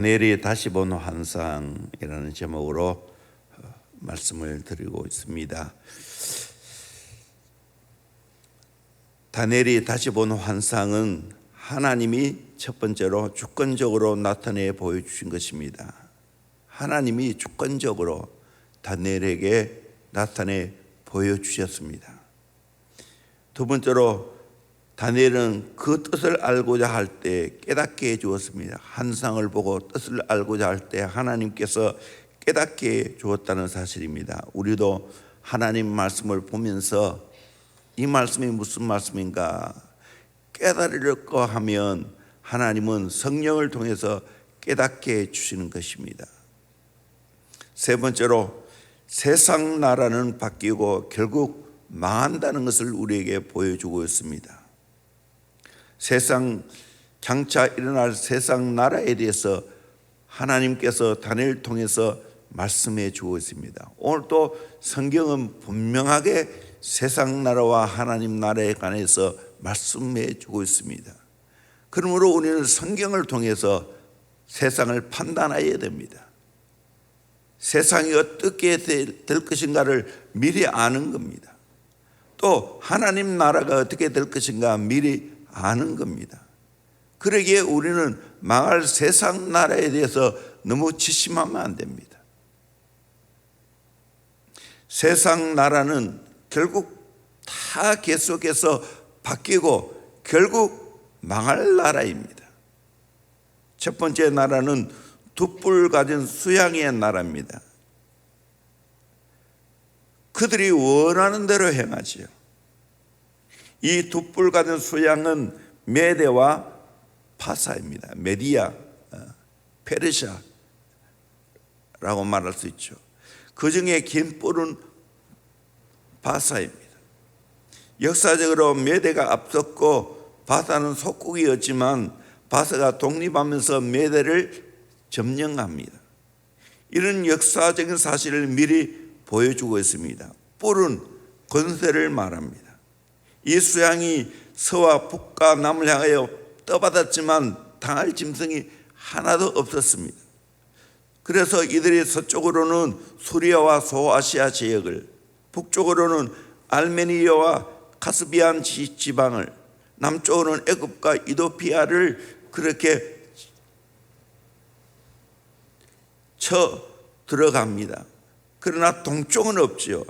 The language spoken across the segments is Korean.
다니엘이 다시 본 환상이라는 제목으로 말씀을 드리고 있습니다. 다니엘이 다시 본 환상은 하나님이 첫 번째로 주권적으로 나타내 보여주신 것입니다. 하나님이 주권적으로 다니엘에게 나타내 보여주셨습니다. 두 번째로 다니엘은 그 뜻을 알고자 할 때 깨닫게 해주었습니다. 환상을 보고 뜻을 알고자 할 때 하나님께서 깨닫게 해주었다는 사실입니다. 우리도 하나님 말씀을 보면서 이 말씀이 무슨 말씀인가 깨달으려고 하면 하나님은 성령을 통해서 깨닫게 해주시는 것입니다. 세 번째로 세상 나라는 바뀌고 결국 망한다는 것을 우리에게 보여주고 있습니다. 장차 일어날 세상 나라에 대해서 하나님께서 다니엘을 통해서 말씀해 주고 있습니다. 오늘 또 성경은 분명하게 세상 나라와 하나님 나라에 관해서 말씀해 주고 있습니다. 그러므로 우리는 성경을 통해서 세상을 판단해야 됩니다. 세상이 어떻게 될 것인가를 미리 아는 겁니다. 또 하나님 나라가 어떻게 될 것인가 미리 아는 겁니다. 그러기에 우리는 망할 세상 나라에 대해서 너무 지심하면 안 됩니다. 세상 나라는 결국 다 계속해서 바뀌고 결국 망할 나라입니다. 첫 번째 나라는 두 뿔 가진 수양의 나라입니다. 그들이 원하는 대로 행하지요. 이 두 뿔 가진 수양은 메대와 파사입니다. 메디아, 페르시아라고 말할 수 있죠. 그 중에 긴 뿔은 바사입니다. 역사적으로 메대가 앞섰고 바사는 속국이었지만 바사가 독립하면서 메대를 점령합니다. 이런 역사적인 사실을 미리 보여주고 있습니다. 뿔은 권세를 말합니다. 이 수양이 서와 북과 남을 향하여 떠받았지만 당할 짐승이 하나도 없었습니다. 그래서 이들이 서쪽으로는 수리아와 소아시아 지역을, 북쪽으로는 알메니아와 카스피안 지방을, 남쪽으로는 애굽과 이도피아를 그렇게 쳐 들어갑니다. 그러나 동쪽은 없지요.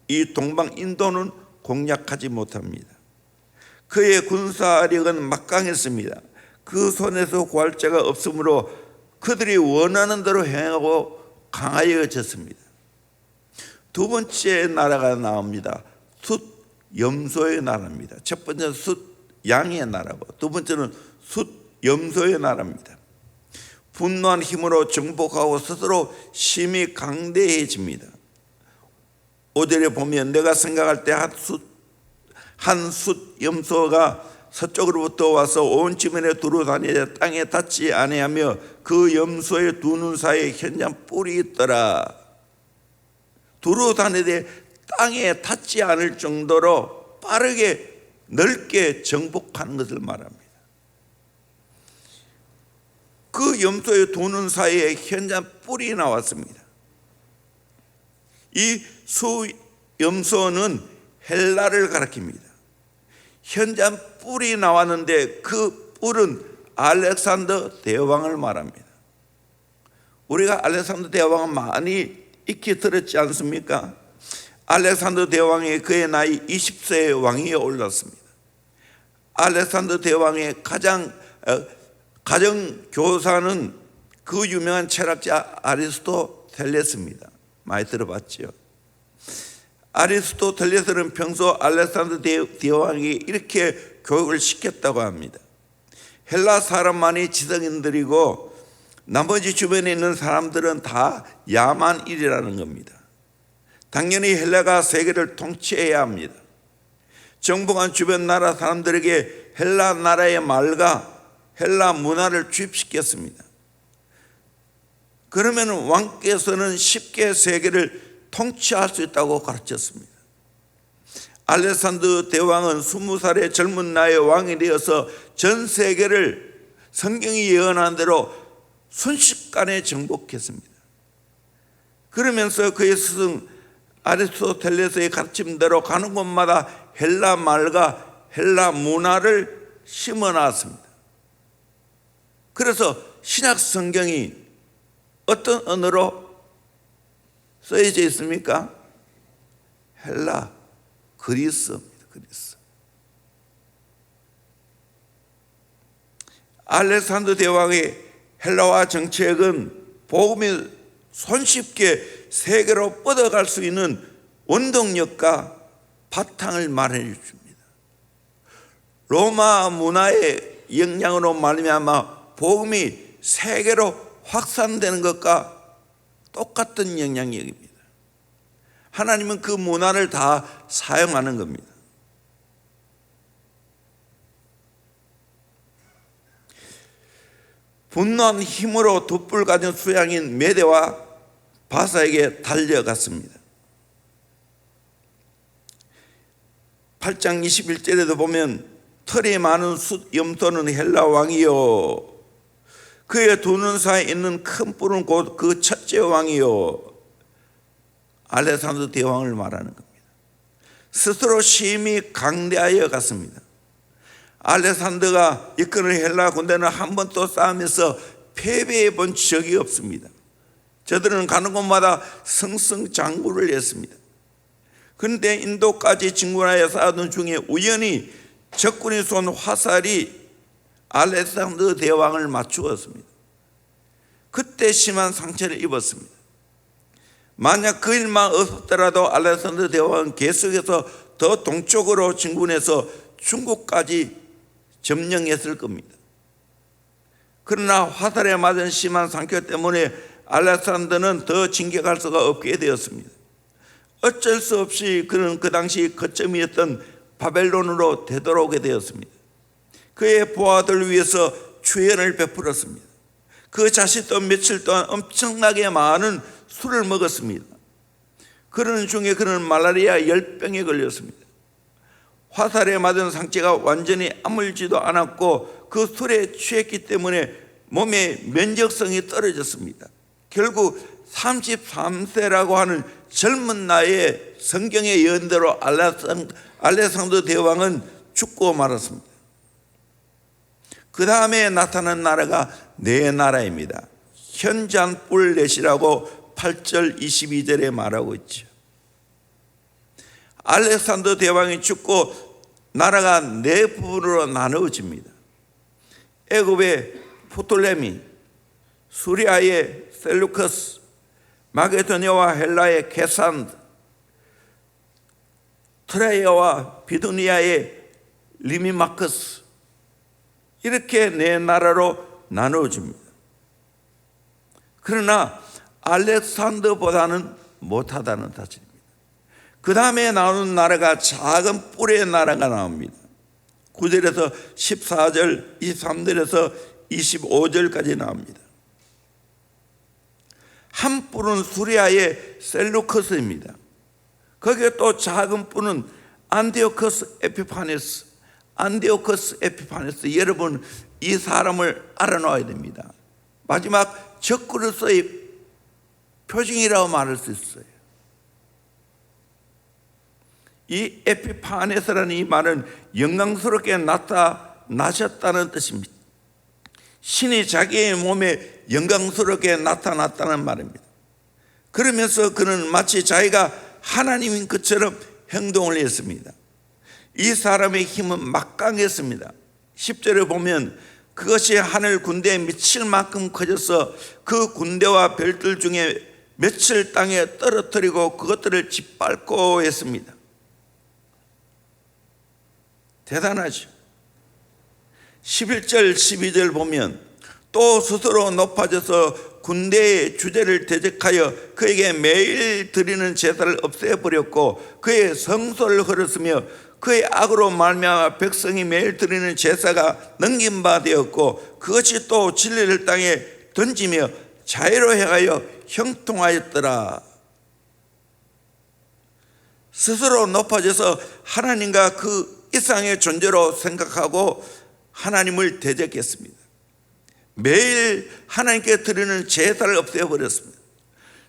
이 동방 인도는 공략하지 못합니다. 그의 군사력은 막강했습니다. 그 손에서 구할 자가 없으므로 그들이 원하는 대로 행하고 강하여졌습니다. 두 번째 나라가 나옵니다. 숫 염소의 나라입니다. 첫 번째는 숫 양의 나라고 두 번째는 숫 염소의 나라입니다. 분노한 힘으로 정복하고 스스로 심히 강대해집니다. 5절에 보면 내가 생각할 때 한 숫 염소가 서쪽으로부터 와서 온 지면에 두루 다니되 땅에 닿지 아니하며 그 염소의 두 눈 사이에 현장 뿔이 있더라. 두루 다니되 땅에 닿지 않을 정도로 빠르게 넓게 정복하는 것을 말합니다. 그 염소의 두 눈 사이에 현장 뿔이 나왔습니다. 이 수염소는 헬라를 가리킵니다. 현장 뿔이 나왔는데 그 뿔은 알렉산더 대왕을 말합니다. 우리가 알렉산더 대왕은 많이 익히 들었지 않습니까? 알렉산더 대왕이 그의 나이 20세의 왕위에 올랐습니다. 알렉산더 대왕의 가정 교사는 그 유명한 철학자 아리스토텔레스입니다. 많이 들어봤죠? 아리스토텔레스는 평소 알렉산더 대왕이 이렇게 교육을 시켰다고 합니다. 헬라 사람만이 지성인들이고 나머지 주변에 있는 사람들은 다 야만인이라는 겁니다. 당연히 헬라가 세계를 통치해야 합니다. 정복한 주변 나라 사람들에게 헬라 나라의 말과 헬라 문화를 주입시켰습니다. 그러면 왕께서는 쉽게 세계를 통치할 수 있다고 가르쳤습니다. 알렉산더 대왕은 20살의 젊은 나이에 왕이 되어서 전 세계를 성경이 예언한 대로 순식간에 정복했습니다. 그러면서 그의 스승 아리스토텔레스의 가르침대로 가는 곳마다 헬라 말과 헬라 문화를 심어놨습니다. 그래서 신약 성경이 어떤 언어로 쓰여져 있습니까? 헬라, 그리스입니다. 그리스. 알렉산더 대왕의 헬라화 정책은 복음이 손쉽게 세계로 뻗어갈 수 있는 원동력과 바탕을 마련해 줍니다. 로마 문화의 영향으로 말미암아 복음이 세계로 확산되는 것과 똑같은 영향력입니다. 하나님은 그 문화를 다 사용하는 겁니다. 분노한 힘으로 돛불 가진 수양인 메대와 바사에게 달려갔습니다. 8장 21절에도 보면 털이 많은 숫 염소는 헬라 왕이요 그의 두 눈 사이에 있는 큰 뿔은 곧 그 첫째 왕이요 알렉산더 대왕을 말하는 겁니다. 스스로 심히 강대하여 갔습니다. 알렉산더가 이끄는 헬라 군대는 한 번도 싸움에서 패배해 본 적이 없습니다. 저들은 가는 곳마다 승승장구를 했습니다. 그런데 인도까지 진군하여 싸우던 중에 우연히 적군이 쏜 화살이 알렉산더 대왕을 맞추었습니다. 그때 심한 상처를 입었습니다. 만약 그 일만 없었더라도 알렉산더 대왕은 계속해서 더 동쪽으로 진군해서 중국까지 점령했을 겁니다. 그러나 화살에 맞은 심한 상처 때문에 알렉산더는 더 진격할 수가 없게 되었습니다. 어쩔 수 없이 그는 그 당시 거점이었던 바벨론으로 되돌아오게 되었습니다. 그의 부하들을 위해서 추연을 베풀었습니다. 그 자신도 며칠 동안 엄청나게 많은 술을 먹었습니다. 그러는 중에 그는 말라리아 열병에 걸렸습니다. 화살에 맞은 상처가 완전히 아물지도 않았고 그 술에 취했기 때문에 몸의 면역성이 떨어졌습니다. 결국 33세라고 하는 젊은 나이에 성경의 예언대로 알렉산더 대왕은 죽고 말았습니다. 그 다음에 나타난 나라가 네 나라입니다. 현잔뿔넷이라고 8절 22절에 말하고 있죠. 알렉산더 대왕이 죽고 나라가 네 부분으로 나누어집니다. 애굽의 포톨레미, 수리아의 셀루커스, 마게도니아와 헬라의 게산드, 트라이아와 비두니아의 리미마커스, 이렇게 네 나라로 나누어집니다. 그러나 알렉산더보다는 못하다는 사실입니다. 그 다음에 나오는 나라가 작은 뿔의 나라가 나옵니다. 9절에서 14절, 23절에서 25절까지 나옵니다. 한 뿔은 수리아의 셀루커스입니다. 거기에 또 작은 뿔은 안디오커스 에피파네스. 여러분 이 사람을 알아놓아야 됩니다. 마지막 적그리스도의 표징이라고 말할 수 있어요. 이 에피파네스라는 이 말은 영광스럽게 나타나셨다는 뜻입니다. 신이 자기의 몸에 영광스럽게 나타났다는 말입니다. 그러면서 그는 마치 자기가 하나님인 것처럼 행동을 했습니다. 이 사람의 힘은 막강했습니다. 10절에 보면 그것이 하늘 군대에 미칠 만큼 커져서 그 군대와 별들 중에 몇을 땅에 떨어뜨리고 그것들을 짓밟고 했습니다. 대단하죠. 11절 12절 보면 또 스스로 높아져서 군대의 주제를 대적하여 그에게 매일 드리는 제사를 없애버렸고 그의 성소를 헐었으며 그의 악으로 말미암아 백성이 매일 드리는 제사가 넘긴 바 되었고 그것이 또 진리를 땅에 던지며 자유로 행하여 형통하였더라. 스스로 높아져서 하나님과 그 이상의 존재로 생각하고 하나님을 대적했습니다. 매일 하나님께 드리는 제사를 없애버렸습니다.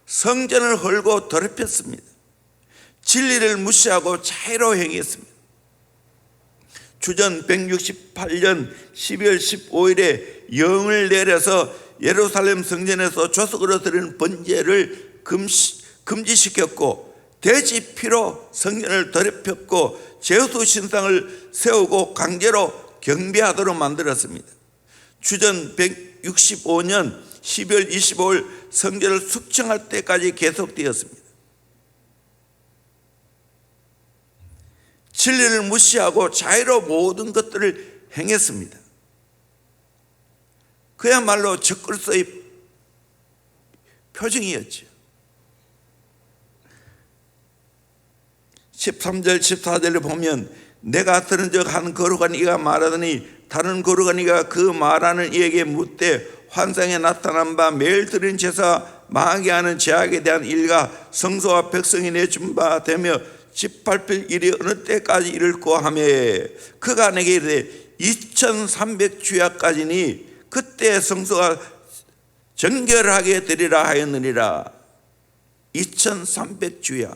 성전을 헐고 더럽혔습니다. 진리를 무시하고 차이로 행했습니다. 주전 168년 12월 15일에 영을 내려서 예루살렘 성전에서 조석으로 드리는 번제를 금지시켰고, 돼지 피로 성전을 더럽혔고, 제우스 신상을 세우고 강제로 경배하도록 만들었습니다. 주전 165년 12월 25일 성전을 숙청할 때까지 계속되었습니다. 진리를 무시하고 자유로 모든 것들을 행했습니다. 그야말로 적그리스도의 표징이었죠. 13절 14절을 보면 내가 들은 적 한 거룩한 이가 말하더니 다른 거룩한 이가 그 말하는 이에게 묻되 환상에 나타난 바 매일 드린 제사 망하게 하는 제약에 대한 일과 성소와 백성이 내준 바 되며 집 밟힐 일이 어느 때까지 이를꼬 하며 그가 내게 이르되 2300주야까지니 그때 성소가 정결하게 되리라 하였느니라. 2300주야.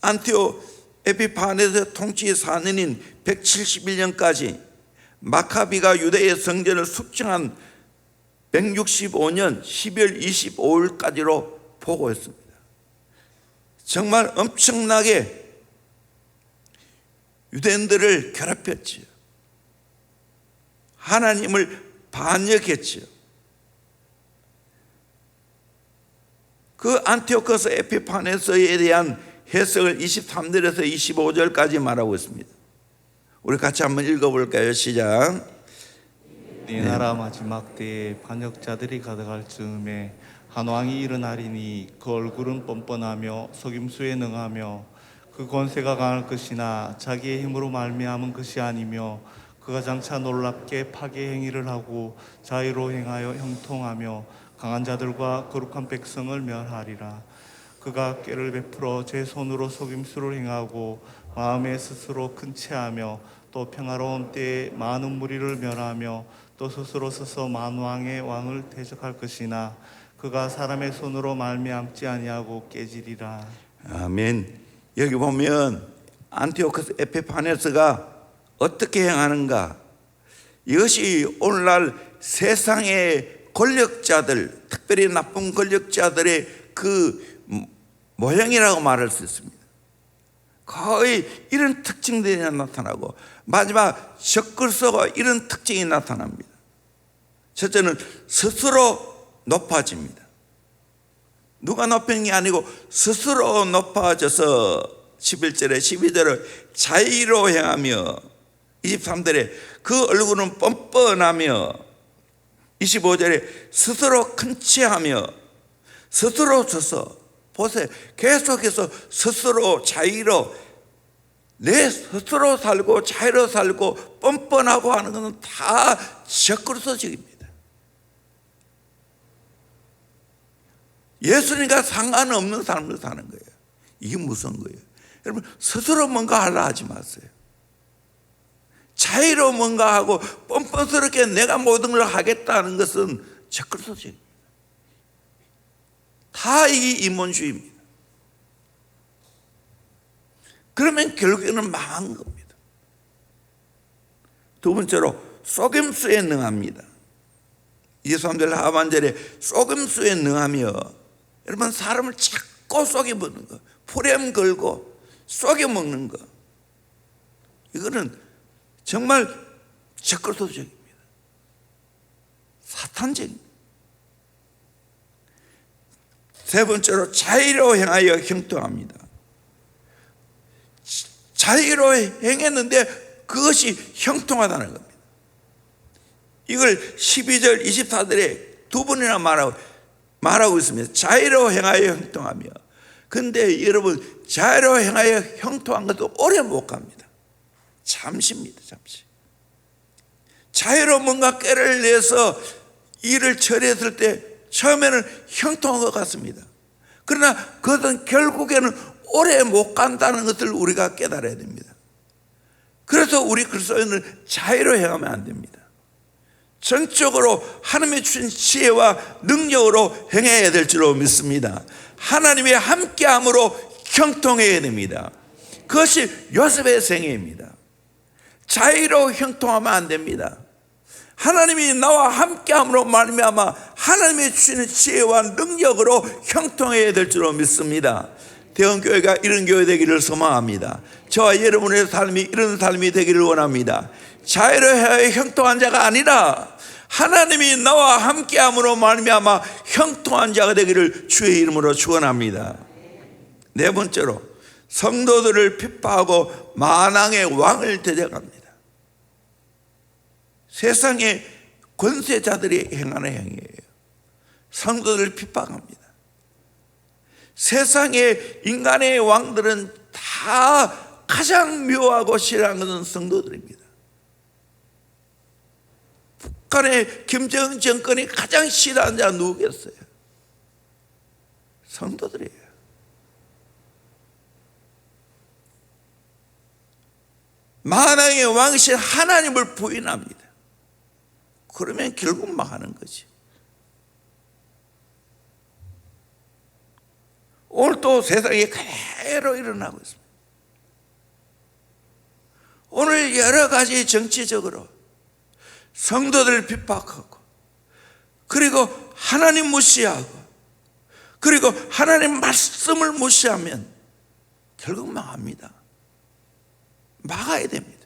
안티오 에피파네스 통치 4년인 171년까지 마카비가 유대의 성전을 숙청한 165년 12월 25일까지로 보고했습니다. 정말 엄청나게 유대인들을 괴롭혔지요. 하나님을 반역했지요. 그 안티오코스 에피파네스에 대한 해석을 23절에서 25절까지 말하고 있습니다. 우리 같이 한번 읽어볼까요? 시작. 네 나라 마지막 때에 반역자들이 가득할 즈음에 한 왕이 일어나리니 그 얼굴은 뻔뻔하며 속임수에 능하며 그 권세가 강할 것이나 자기의 힘으로 말미암은 것이 아니며 그가 장차 놀랍게 파괴 행위를 하고 자유로 행하여 형통하며 강한 자들과 거룩한 백성을 멸하리라. 그가 꾀를 베풀어 제 손으로 속임수를 행하고 마음에 스스로 큰 채하며 또 평화로운 때에 많은 무리를 멸하며 또 스스로 서서 만왕의 왕을 대적할 것이나 그가 사람의 손으로 말미암지 아니하고 깨지리라. 아멘. 여기 보면 안티오코스 에피파네스가 어떻게 행하는가, 이것이 오늘날 세상의 권력자들, 특별히 나쁜 권력자들의 그 모형이라고 말할 수 있습니다. 거의 이런 특징들이 나타나고 마지막 적그리스도가 이런 특징이 나타납니다. 첫째는 스스로 높아집니다. 누가 높이는 게 아니고 스스로 높아져서 11절에 12절에 자의로 행하며 23절에 그 얼굴은 뻔뻔하며 25절에 스스로 큰 체하며 스스로 서서 보세요. 계속해서 스스로 자유로 내 스스로 살고 자유로 살고 뻔뻔하고 하는 것은 다 적그리스도적입니다. 예수님과 상관없는 삶을 사는 거예요. 이게 무슨 거예요? 여러분, 스스로 뭔가 하려 하지 마세요. 자유로 뭔가 하고 뻔뻔스럽게 내가 모든 걸 하겠다는 것은 적그리스도적입니다. 다 이게 인본주의입니다. 그러면 결국에는 망한 겁니다. 두 번째로 속임수에 능합니다. 23절 하반절에 속임수에 능하며, 여러분 사람을 자꾸 속여먹는 거, 풀엠 걸고 속여먹는 거, 이거는 정말 적그리스도적입니다. 사탄적입니다. 세 번째로 자의로 행하여 형통합니다. 자의로 행했는데 그것이 형통하다는 겁니다. 이걸 12절 24절에 두 번이나 말하고 있습니다. 자의로 행하여 형통하며. 근데 여러분, 자의로 행하여 형통한 것도 오래 못 갑니다. 잠시입니다. 잠시. 자의로 뭔가 꾀를 내서 일을 처리했을 때 처음에는 형통한 것 같습니다. 그러나 그것은 결국에는 오래 못 간다는 것을 우리가 깨달아야 됩니다. 그래서 우리 그리스도인은 자유로 행하면 안 됩니다. 전적으로 하나님의 주신 지혜와 능력으로 행해야 될 줄로 믿습니다. 하나님의 함께함으로 형통해야 됩니다. 그것이 요셉의 생애입니다. 자의로 형통하면 안 됩니다. 하나님이 나와 함께함으로 말미암아 하나님의 주시는 지혜와 능력으로 형통해야 될 줄로 믿습니다. 대원교회가 이런 교회 되기를 소망합니다. 저와 여러분의 삶이 이런 삶이 되기를 원합니다. 자유로워야 형통한 자가 아니라 하나님이 나와 함께함으로 말미암아 형통한 자가 되기를 주의 이름으로 축원합니다. 네 번째로 성도들을 핍박하고 만왕의 왕을 대적합니다. 세상의 권세자들이 행하는 행위예요. 성도들을 핍박합니다. 세상의 인간의 왕들은 다 가장 묘하고 싫어하는 것은 성도들입니다. 북한의 김정은 정권이 가장 싫어하는 자가 누구겠어요? 성도들이에요. 만왕의 왕이신 하나님을 부인합니다. 그러면 결국 망하는 거지. 오늘 또 세상에 그대로 일어나고 있습니다. 오늘 여러 가지 정치적으로 성도들을 핍박하고, 그리고 하나님 무시하고, 그리고 하나님 말씀을 무시하면 결국 망합니다. 막아야 됩니다.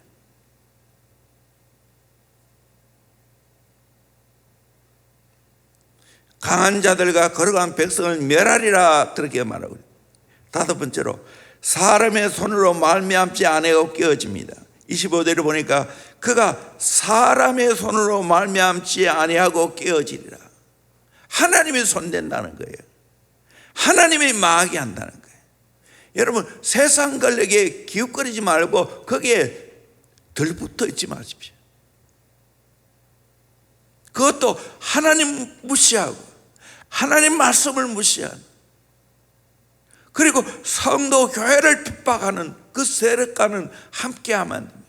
강한 자들과 거룩한 백성을 멸하리라, 그렇게 말하고, 다섯 번째로 사람의 손으로 말미암지 아니하고 깨어집니다. 25절을 보니까 그가 사람의 손으로 말미암지 아니하고 깨어지리라. 하나님이 손댄다는 거예요. 하나님이 망하게 한다는 거예요. 여러분, 세상 권력에 기웃거리지 말고 거기에 들붙어 있지 마십시오. 그것도 하나님 무시하고 하나님 말씀을 무시한, 그리고 성도 교회를 핍박하는 그 세력과는 함께하면 안 됩니다.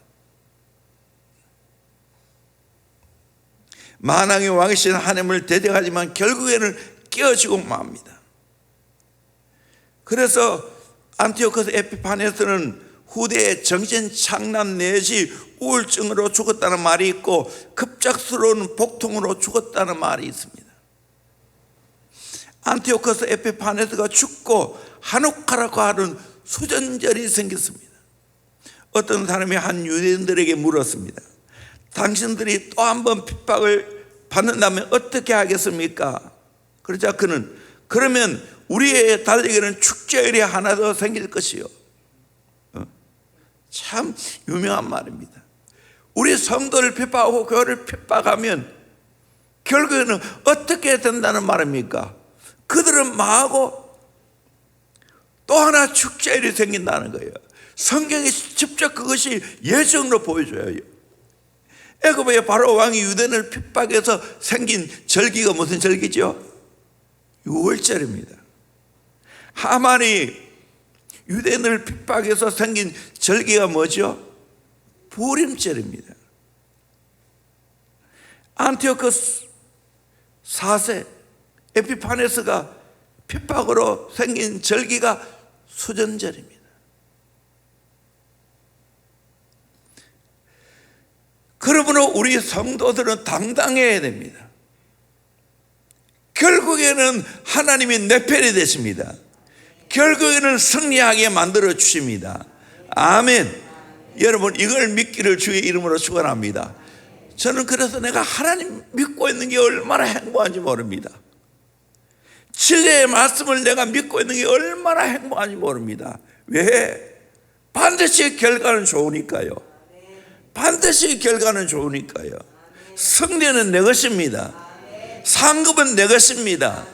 만왕의 왕이신 하나님을 대적하지만 결국에는 깨어지고 맙니다. 그래서 안티오코스 에피파네스는 후대에 정신착란 내지 우울증으로 죽었다는 말이 있고 급작스러운 복통으로 죽었다는 말이 있습니다. 안티오코스 에피파네스가 죽고 하누카라고 하는 수전절이 생겼습니다. 어떤 사람이 한 유대인들에게 물었습니다. 당신들이 또 한 번 핍박을 받는다면 어떻게 하겠습니까? 그러자 그는, 그러면 우리의 달에게는 축제일이 하나 더 생길 것이요. 참 유명한 말입니다. 우리 성도를 핍박하고 교회를 핍박하면 결국에는 어떻게 된다는 말입니까? 그들은 망하고 또 하나 축제일이 생긴다는 거예요. 성경이 직접 그것이 예정으로 보여줘요. 애굽의 바로 왕이 유대인을 핍박해서 생긴 절기가 무슨 절기죠? 6월절입니다. 하만이 유대인을 핍박해서 생긴 절기가 뭐죠? 부림절입니다. 안티오코스 4세 에피파네스가 핍박으로 생긴 절기가 수전절입니다. 그러므로 우리 성도들은 당당해야 됩니다. 결국에는 하나님이 내 편이 되십니다. 결국에는 승리하게 만들어 주십니다. 아멘. 여러분, 이걸 믿기를 주의 이름으로 축원합니다. 저는 그래서 내가 하나님 믿고 있는 게 얼마나 행복한지 모릅니다. 진리의 말씀을 내가 믿고 있는 게 얼마나 행복한지 모릅니다. 왜? 반드시 결과는 좋으니까요. 반드시 결과는 좋으니까요. 승리는 내 것입니다. 상급은 내 것입니다.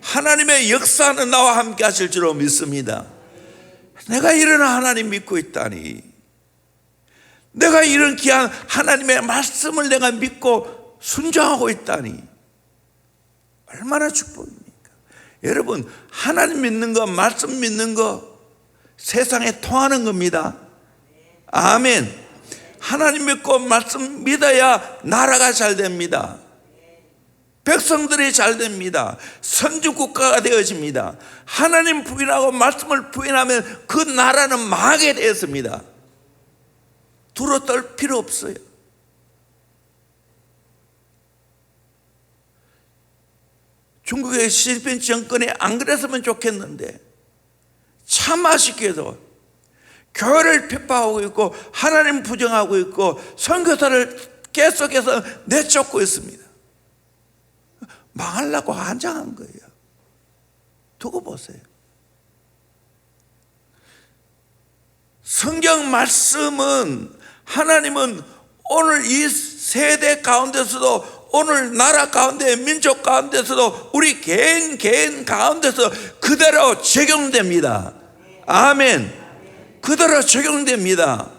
하나님의 역사는 나와 함께 하실 줄로 믿습니다. 내가 이런 하나님 믿고 있다니, 내가 이런 귀한 하나님의 말씀을 내가 믿고 순종하고 있다니 얼마나 축복입니까? 여러분, 하나님 믿는 거, 말씀 믿는 거 세상에 통하는 겁니다. 아멘. 하나님 믿고 말씀 믿어야 나라가 잘 됩니다. 백성들이 잘 됩니다. 선진국가가 되어집니다. 하나님 부인하고 말씀을 부인하면 그 나라는 망하게 되었습니다. 두루 떨 필요 없어요. 중국의 시진핑 정권이 안 그랬으면 좋겠는데 참 아쉽게도 교회를 핍박하고 있고 하나님 부정하고 있고 선교사를 계속해서 내쫓고 있습니다. 망하려고 한장한 거예요. 두고 보세요. 성경 말씀은 하나님은 오늘 이 세대 가운데서도 오늘 나라 가운데 민족 가운데서도 우리 개인 가운데서 그대로 적용됩니다. 아멘. 그대로 적용됩니다.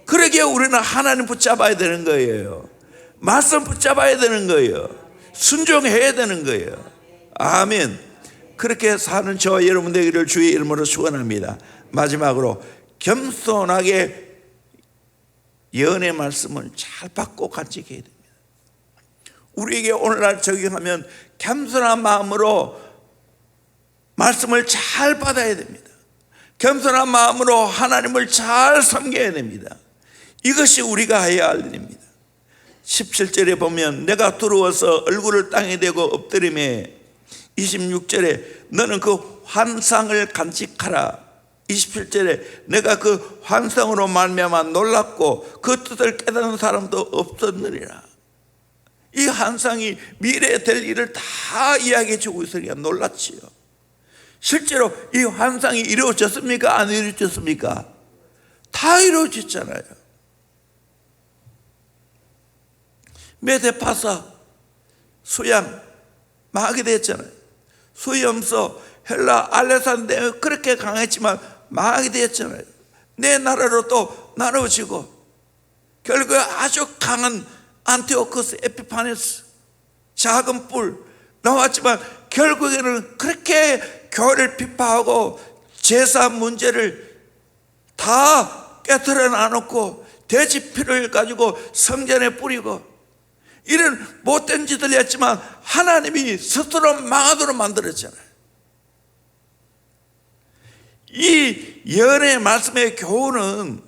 그러기에 우리는 하나님 붙잡아야 되는 거예요. 말씀 붙잡아야 되는 거예요. 순종해야 되는 거예요. 아멘. 그렇게 사는 저와 여러분 되기를 주의 이름으로 축원합니다. 마지막으로 겸손하게 예언의 말씀을 잘 받고 간직해야 됩니다. 우리에게 오늘날 적용하면 겸손한 마음으로 말씀을 잘 받아야 됩니다. 겸손한 마음으로 하나님을 잘 섬겨야 됩니다. 이것이 우리가 해야 할 일입니다. 17절에 보면 내가 두려워서 얼굴을 땅에 대고 엎드리매 26절에 너는 그 환상을 간직하라. 27절에 내가 그 환상으로 말미암아 놀랐고 그 뜻을 깨닫는 사람도 없었느니라. 이 환상이 미래에 될 일을 다 이야기해 주고 있으니까 놀랐지요. 실제로 이 환상이 이루어졌습니까? 안 이루어졌습니까? 다 이루어졌잖아요. 메데파사 수양 망하게 됐잖아요. 수염서 헬라 알렉산드로가 그렇게 강했지만 망하게 되었잖아요. 내 나라로 또 나눠지고 결국에 아주 강한 안티오코스 에피파네스 작은 뿔 나왔지만 결국에는 그렇게 교회를 핍박하고 제사 문제를 다 깨트려 놔놓고 돼지 피를 가지고 성전에 뿌리고 이런 못된 짓을 했지만 하나님이 스스로 망하도록 만들었잖아요. 이 예언의 말씀의 교훈은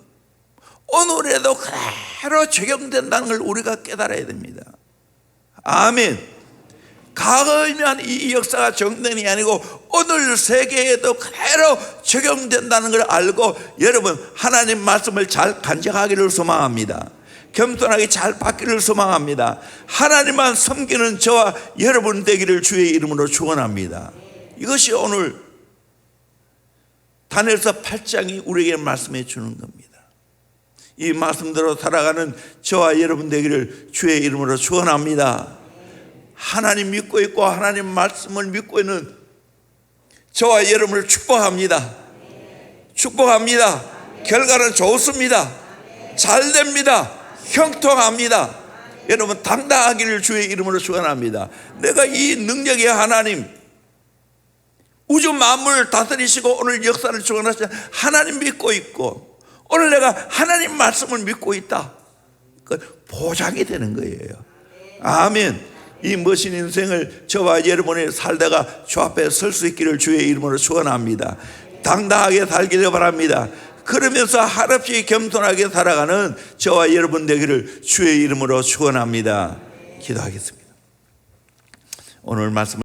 오늘에도 그대로 적용된다는 걸 우리가 깨달아야 됩니다. 아멘. 과거에만 이 역사가 적용된이 아니고 오늘 세계에도 그대로 적용된다는 걸 알고 여러분 하나님 말씀을 잘 간직하기를 소망합니다. 겸손하게 잘 받기를 소망합니다. 하나님만 섬기는 저와 여러분 되기를 주의 이름으로 축원합니다. 이것이 오늘 다니엘서 8장이 우리에게 말씀해 주는 겁니다. 이 말씀대로 살아가는 저와 여러분 되기를 주의 이름으로 축원합니다. 하나님 믿고 있고 하나님 말씀을 믿고 있는 저와 여러분을 축복합니다. 축복합니다. 결과는 좋습니다. 잘 됩니다. 형통합니다. 여러분 당당하기를 주의 이름으로 축원합니다. 내가 이 능력의 하나님 우주 만물을 다스리시고 오늘 역사를 주관하신 하나님 믿고 있고 오늘 내가 하나님 말씀을 믿고 있다. 그 보장이 되는 거예요. 아멘. 이 멋진 인생을 저와 여러분이 살다가 주 앞에 설 수 있기를 주의 이름으로 축원합니다. 당당하게 살기를 바랍니다. 그러면서 한없이 겸손하게 살아가는 저와 여러분 되기를 주의 이름으로 축원합니다. 기도하겠습니다. 오늘 말씀